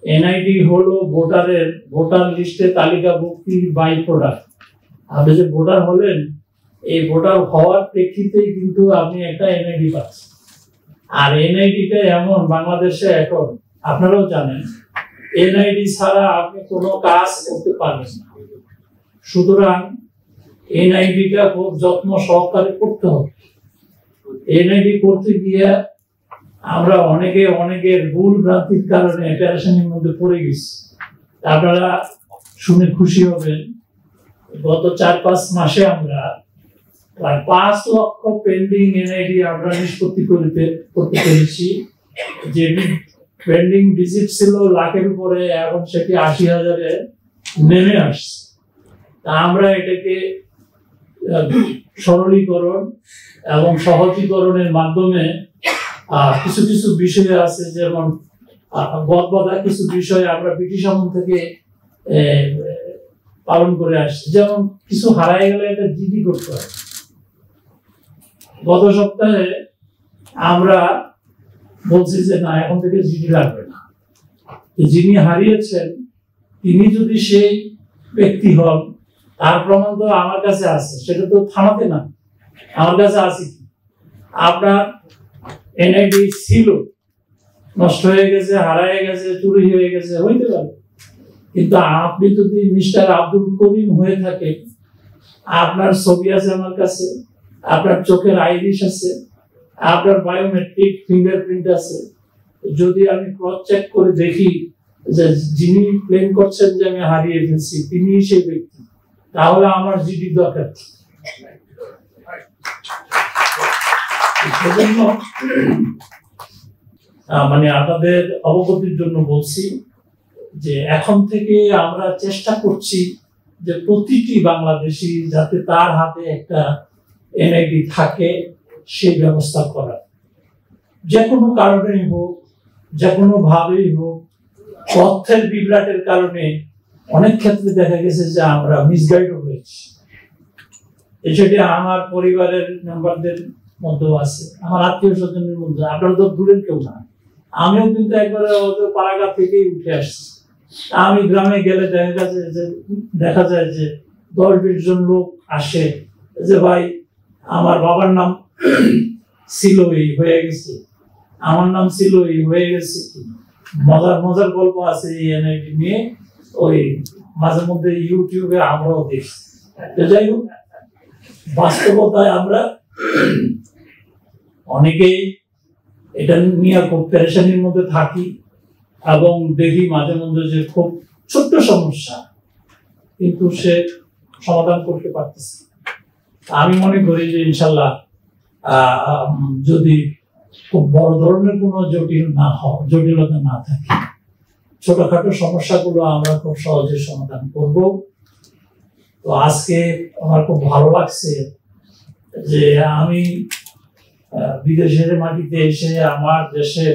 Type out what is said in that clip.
NID হলো voter লিস্টে তালিকাভুক্তি by product. আপনি যে ভোটার হলেন, এই ভোটার হওয়ার প্রেক্ষিতেই কিন্তু আপনি একটা এনআইডি পাচ্ছেন। আর এনআইডিটা এমন বাংলাদেশে এখন আপনারাও জানেন, এনআইডি ছাড়া আপনি কোনো কাজ করতে পারবেন না। সুতরাং এনআইডিটা খুব যত্ন সহকারে করতে হবে। এনআইডি করতে গিয়ে আমরা অনেকের ভুল ভ্রান্তির কারণে প্যারেশানির মধ্যে পড়ে গেছি। আপনারা শুনে খুশি হবেন, গত 4-5 মাসে আমরা প্রায় 5 লক্ষ পেন্ডিং এনআইডি আমরা নিষ্পত্তি করতে পেরেছি। যে পেন্ডিং ভিজিট ছিল লাখের উপরে, এখন সেটি 80,000-এ নেমে আসছে। আমরা এটাকে সরলীকরণ এবং সহজীকরণের মাধ্যমে কিছু কিছু বিষয় আছে, যেমন গদবাধা কিছু বিষয় আমরা ব্রিটিশ আমল থেকে পালন করে আসছি। যেমন কিছু হারাই গেলে একটা জিডি করতে হয়। গত সপ্তাহে আমরা বলছি যে না, এখন থেকে জিডি লাগবে না। যিনি হারিয়েছেন তিনি যদি সেই ব্যক্তি হন, তার প্রমাণ তো আমার কাছে আছে, সেটা তো থানাতে না, আমার কাছে আছে। কি আপনার এনআইডি ছিল, নষ্ট হয়ে গেছে, হারায় গেছে, চুরি হয়ে গেছে, হইতে পারে, কিন্তু আপনি যদি মিস্টার আব্দুল করিম হয়ে থাকে, আপনার ছবি আছে আমার কাছে, আপনার চোখের আইরিশ আছে, আপনার বায়োমেট্রিক ফিঙ্গারপ্রিন্ট আছে। যদি আমি ক্রস চেক করে দেখি যে যিনি ক্লেম করছেন যে আমি হারিয়ে ফেলছি তিনি সেই ব্যক্তি, তাহলে আমার জিডি দরকার। সেজন্য মানে আপনাদের অবগতির জন্য বলছি যে এখন থেকে আমরা চেষ্টা করছি যে প্রতিটি বাংলাদেশি যাতে তার হাতে একটা এনআইডি থাকে সেই ব্যবস্থা করা। যে কোনো কারণেই হোক, যে কোনো ভাবেই হোক, তথ্যের বিভ্রাটের কারণে অনেক ক্ষেত্রে দেখা গেছে যে আমরা মিসগাইড হয়েছি। সেটি আমার পরিবারের মেম্বারদের মধ্যেও আছে, আমার আত্মীয় স্বজনের মধ্যে, আপনারা তো দূরের কেউ না। আমিও কিন্তু একবারে পাড়াঘাট থেকেই উঠে আসছি। আমি গ্রামে গেলে দেখা যায় যে 10-20 জন লোক আসে যে ভাই আমার বাবার নাম ছিল এই হয়ে গেছে, আমার নাম ছিল এই হয়ে গেছে। মজার গল্প আছে এই এনআইডি নিয়ে, ওই মাঝে মধ্যে ইউটিউবে আমরাও দেখি। যাই হোক, বাস্তবতায় আমরা অনেকেই এটা নিয়ে খুব পেরেশানির মধ্যে থাকি এবং দেখি মাঝে মধ্যে যে খুব ছোট্ট সমস্যা, কিন্তু সে সমাধান করতে পারতেছে। আমি মনে করি যে ইনশাল্লাহ যদি খুব বড় ধরনের কোনো জটিলতা না থাকে, ছোটখাটো সমস্যাগুলো আমরা খুব সহজে সমাধান করব। তো আজকে আমার খুব ভালো লাগছে যে আমি বিদেশের মাটিতে এসে আমার দেশে